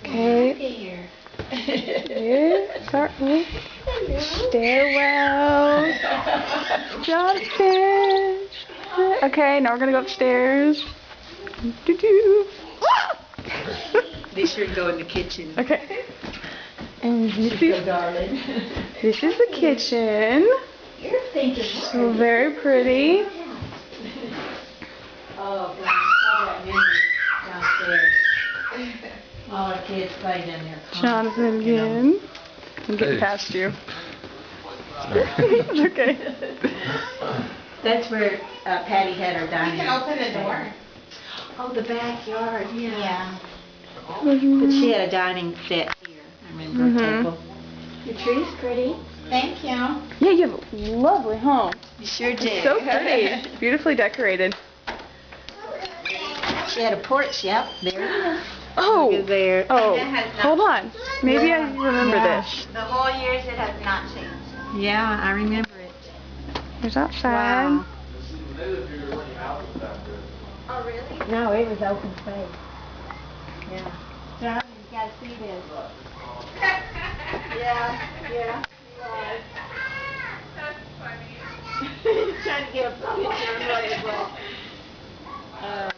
Okay. Here, start with stairwell. Jump stairs. Okay, now we're gonna go upstairs. Doo-doo. They should go in the kitchen. Okay. And this is the kitchen. You're thinking. So very pretty. Oh, that memory downstairs. All our kids playing in there. Jonathan again. I'm getting past you. It's okay. That's where Patty had her dining. You can open the door. Oh, the backyard, yeah. But But she had a dining set here. I remember a table. The tree's pretty. Thank you. Yeah, you have a lovely home. You sure did. So pretty. Beautifully decorated. She had a porch, yep. There it is. Oh. Look at there. Oh. It has not Hold on. Maybe I remember Yeah. this. The whole years it has not changed. Yeah, I remember it. There's outside. Wow. Oh, really? No, it was open space. Yeah. John, you gotta see this. Yeah. That's funny. He's trying to get a picture of what it was.